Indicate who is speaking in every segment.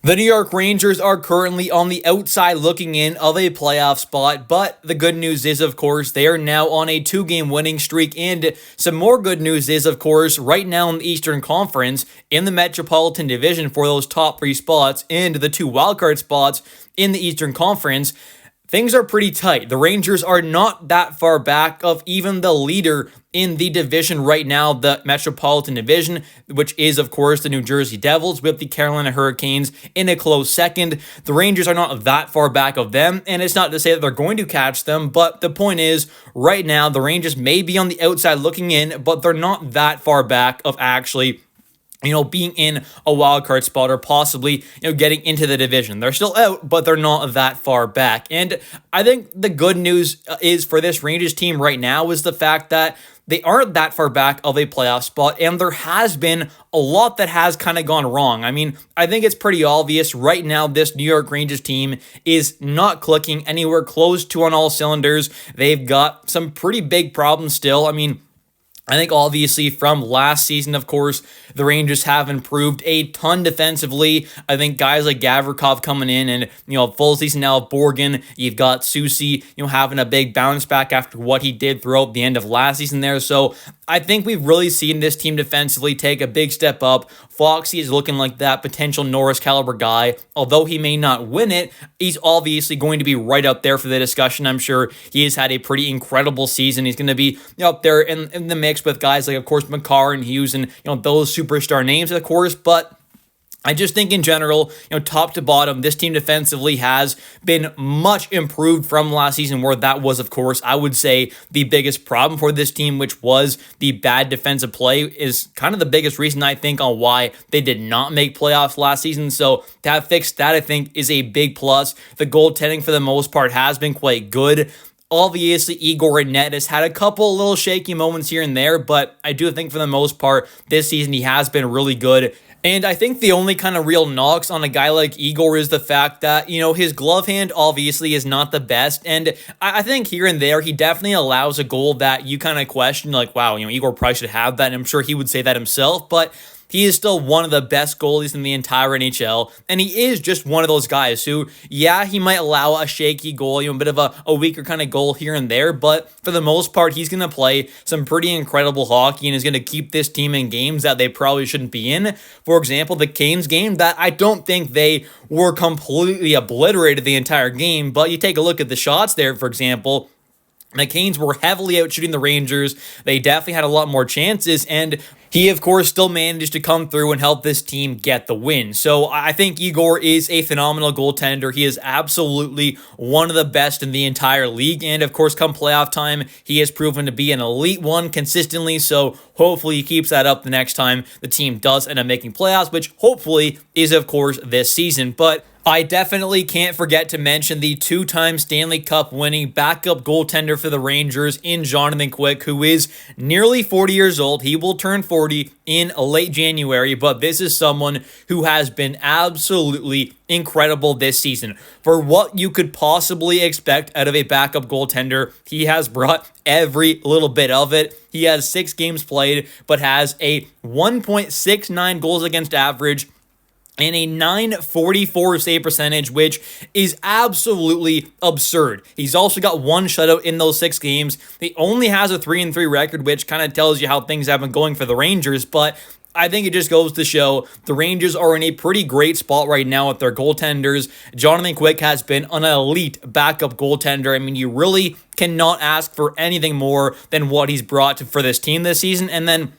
Speaker 1: The New York Rangers are currently on the outside looking in of a playoff spot, but the good news is, of course, they are now on a 2-game winning streak, and some more good news is, of course, right now in the Eastern Conference, in the Metropolitan Division for those top 3 spots and the 2 wildcard spots in the Eastern Conference, things are pretty tight. The Rangers are not that far back of even the leader in the division right now, the Metropolitan Division, which is, of course, the New Jersey Devils with the Carolina Hurricanes in a close second. The Rangers are not that far back of them, and it's not to say that they're going to catch them, but the point is, right now, the Rangers may be on the outside looking in, but they're not that far back of actually being in a wild card spot or possibly, getting into the division. They're still out, but they're not that far back. And I think the good news is for this Rangers team right now is the fact that they aren't that far back of a playoff spot, and there has been a lot that has kind of gone wrong. I mean, I think it's pretty obvious right now this New York Rangers team is not clicking anywhere close to on all cylinders. They've got some pretty big problems still. I mean, I think obviously from last season, of course, the Rangers have improved a ton defensively. I think guys like Gavrikov coming in and, full season now of Borgen. You've got Soucy, having a big bounce back after what he did throughout the end of last season there. So I think we've really seen this team defensively take a big step up. Foxy is looking like that potential Norris caliber guy. Although he may not win it, he's obviously going to be right up there for the discussion. I'm sure he has had a pretty incredible season. He's going to be up there in the mix with guys like, of course, Makar and Hughes and, those superstar names, of course. But I just think in general, top to bottom, this team defensively has been much improved from last season, where that was, of course, I would say the biggest problem for this team, which was the bad defensive play, is kind of the biggest reason I think on why they did not make playoffs last season. So to have fixed that, I think, is a big plus. The goaltending, for the most part, has been quite good. Obviously, Igor in net has had a couple little shaky moments here and there, but I do think for the most part, this season he has been really good. And I think the only kind of real knocks on a guy like Igor is the fact that, his glove hand obviously is not the best. And I think here and there, he definitely allows a goal that you kind of question, like, wow, Igor probably should have that. And I'm sure he would say that himself, but he is still one of the best goalies in the entire NHL, and he is just one of those guys who, yeah, he might allow a shaky goal, a bit of a weaker kind of goal here and there, but for the most part, he's going to play some pretty incredible hockey and is going to keep this team in games that they probably shouldn't be in. For example, the Canes game, that I don't think they were completely obliterated the entire game, but you take a look at the shots there, for example. The Canes were heavily out shooting the Rangers. They definitely had a lot more chances, and he, of course, still managed to come through and help this team get the win. So I think Igor is a phenomenal goaltender. He is absolutely one of the best in the entire league. And, of course, come playoff time, he has proven to be an elite one consistently. So hopefully he keeps that up the next time the team does end up making playoffs, which hopefully is, of course, this season. But I definitely can't forget to mention the 2-time Stanley Cup winning backup goaltender for the Rangers in Jonathan Quick, who is nearly 40 years old. He will turn 40 in late January, but this is someone who has been absolutely incredible this season. For what you could possibly expect out of a backup goaltender, he has brought every little bit of it. He has 6 games played, but has a 1.69 goals against average, and a .944 save percentage, which is absolutely absurd. He's also got 1 shutout in those 6 games. He only has a 3-3 record, which kind of tells you how things have been going for the Rangers, but I think it just goes to show the Rangers are in a pretty great spot right now with their goaltenders. Jonathan Quick has been an elite backup goaltender. I mean, you really cannot ask for anything more than what he's brought for this team this season. And then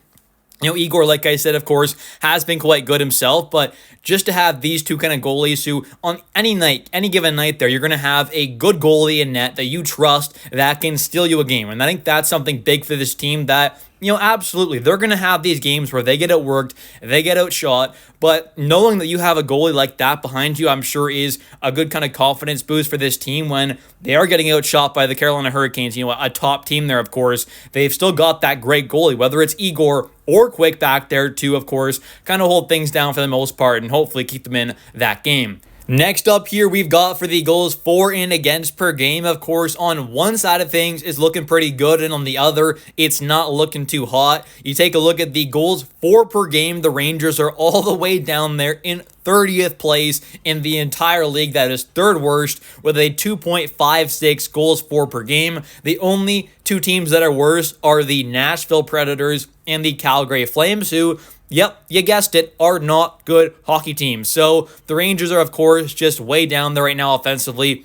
Speaker 1: Igor, like I said, of course, has been quite good himself, but just to have these two kind of goalies who, on any night, any given night there, you're going to have a good goalie in net that you trust that can steal you a game. And I think that's something big for this team that, absolutely, they're going to have these games where they get outworked, they get outshot, but knowing that you have a goalie like that behind you, I'm sure is a good kind of confidence boost for this team when they are getting outshot by the Carolina Hurricanes, a top team there, of course. They've still got that great goalie, whether it's Igor or Quick back there to, of course, kind of hold things down for the most part and hopefully keep them in that game. Next up here, we've got for the goals for and against per game. Of course, on one side of things is looking pretty good, and on the other, it's not looking too hot. You take a look at the goals for per game, the Rangers are all the way down there in 30th place in the entire league. That is third worst with a 2.56 goals for per game. The only two teams that are worse are the Nashville Predators and the Calgary Flames, who, yep, you guessed it, are not good hockey teams. So the Rangers are, of course, just way down there right now offensively.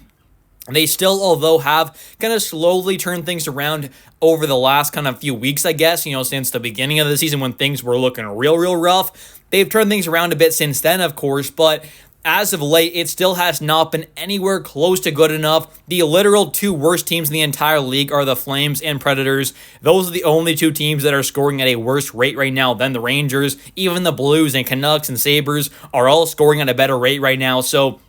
Speaker 1: They still, although, have kind of slowly turned things around over the last kind of few weeks, I guess, since the beginning of the season when things were looking real rough. They've turned things around a bit since then, of course, but as of late, it still has not been anywhere close to good enough. The literal two worst teams in the entire league are the Flames and Predators. Those are the only two teams that are scoring at a worse rate right now than the Rangers. Even the Blues and Canucks and Sabres are all scoring at a better rate right now, so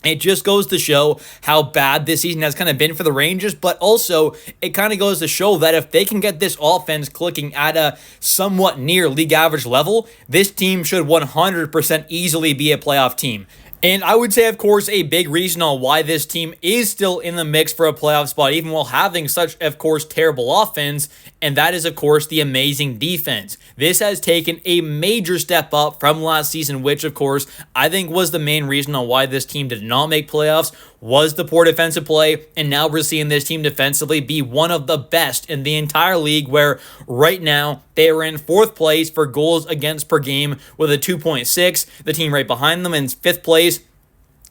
Speaker 1: it just goes to show how bad this season has kind of been for the Rangers, but also it kind of goes to show that if they can get this offense clicking at a somewhat near league average level, this team should 100% easily be a playoff team. And I would say, of course, a big reason on why this team is still in the mix for a playoff spot, even while having such, of course, terrible offense, and that is, of course, the amazing defense. This has taken a major step up from last season, which, of course, I think was the main reason on why this team did not make playoffs, was the poor defensive play, and now we're seeing this team defensively be one of the best in the entire league, where right now they are in fourth place for goals against per game with a 2.6. The team right behind them in fifth place,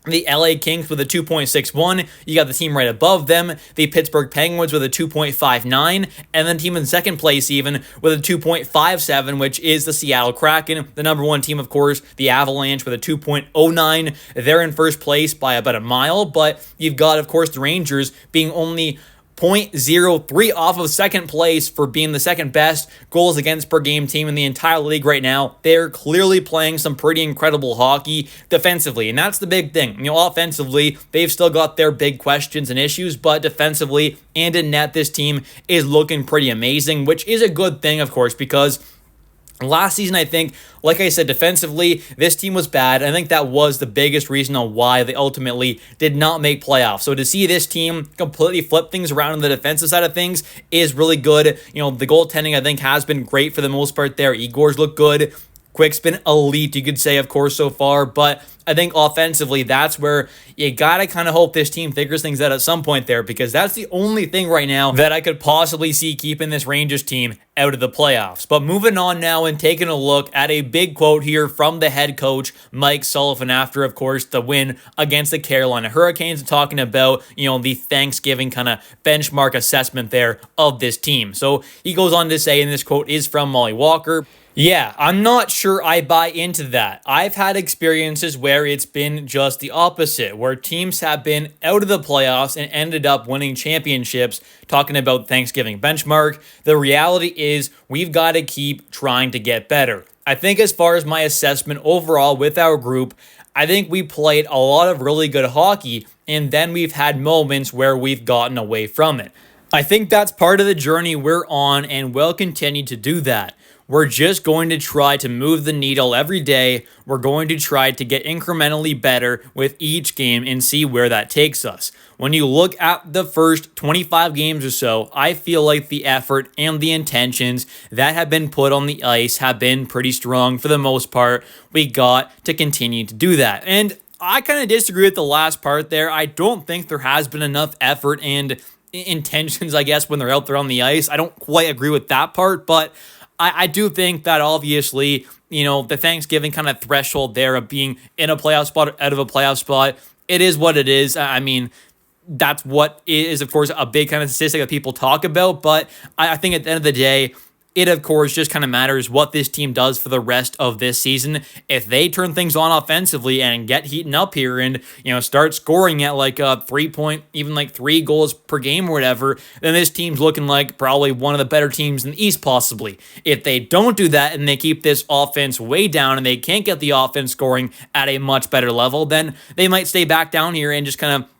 Speaker 1: the LA Kings with a 2.61. You got the team right above them, the Pittsburgh Penguins with a 2.59, and then team in second place even with a 2.57, which is the Seattle Kraken. The number one team, of course, the Avalanche with a 2.09. They're in first place by about a mile, but you've got, of course, the Rangers being only 0.03 off of second place for being the second best goals against per game team in the entire league right now. They're clearly playing some pretty incredible hockey defensively, and that's the big thing. Offensively, they've still got their big questions and issues, but defensively and in net, this team is looking pretty amazing, which is a good thing, of course, because last season, I think, like I said, defensively, this team was bad. I think that was the biggest reason on why they ultimately did not make playoffs. So to see this team completely flip things around on the defensive side of things is really good. The goaltending, I think, has been great for the most part there. Igor's looked good. Quick's been elite, you could say, of course, so far. But I think offensively, that's where you got to kind of hope this team figures things out at some point there, because that's the only thing right now that I could possibly see keeping this Rangers team out of the playoffs. But moving on now and taking a look at a big quote here from the head coach, Mike Sullivan, after, of course, the win against the Carolina Hurricanes, talking about, the Thanksgiving kind of benchmark assessment there of this team. So he goes on to say, and this quote is from Molly Walker, "Yeah, I'm not sure I buy into that. I've had experiences where it's been just the opposite, where teams have been out of the playoffs and ended up winning championships," talking about Thanksgiving benchmark. "The reality is we've got to keep trying to get better. I think as far as my assessment overall with our group, I think we played a lot of really good hockey, and then we've had moments where we've gotten away from it. I think that's part of the journey we're on, and we'll continue to do that. We're just going to try to move the needle every day. We're going to try to get incrementally better with each game and see where that takes us. When you look at the first 25 games or so, I feel like the effort and the intentions that have been put on the ice have been pretty strong for the most part. We got to continue to do that." And I kind of disagree with the last part there. I don't think there has been enough effort and intentions, I guess, when they're out there on the ice. I don't quite agree with that part, but I do think that obviously, the Thanksgiving kind of threshold there of being in a playoff spot, out of a playoff spot, it is what it is. I mean, that's what is, of course, a big kind of statistic that people talk about. But I think at the end of the day, it, of course, just kind of matters what this team does for the rest of this season. If they turn things on offensively and get heating up here and, start scoring at like a 3 goals per game or whatever, then this team's looking like probably one of the better teams in the East possibly. If they don't do that and they keep this offense way down and they can't get the offense scoring at a much better level, then they might stay back down here and just kind of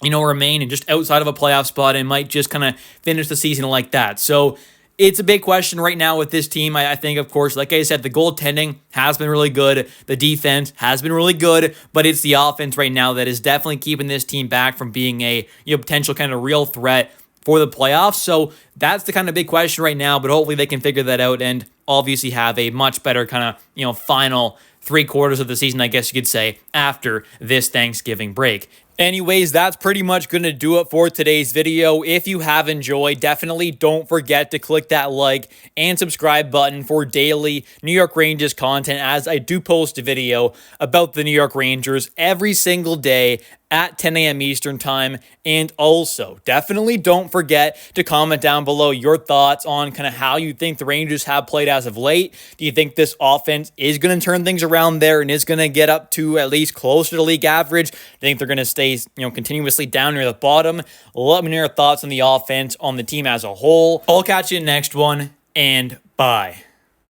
Speaker 1: remain and just outside of a playoff spot and might just kind of finish the season like that. So it's a big question right now with this team. I think, of course, like I said, the goaltending has been really good. The defense has been really good, but it's the offense right now that is definitely keeping this team back from being a potential kind of real threat for the playoffs. So that's the kind of big question right now, but hopefully they can figure that out and obviously have a much better kind of, final 3/4 of the season, I guess you could say, after this Thanksgiving break. Anyways, that's pretty much going to do it for today's video. If you have enjoyed, definitely don't forget to click that like and subscribe button for daily New York Rangers content, as I do post a video about the New York Rangers every single day at 10 a.m. Eastern time. And also, definitely don't forget to comment down below your thoughts on kind of how you think the Rangers have played as of late. Do you think this offense is going to turn things around there and is going to get up to at least closer to league average? Do you think they're going to stay, continuously down near the bottom? Let me know your thoughts on the offense, on the team as a whole. I'll catch you in the next one, and bye.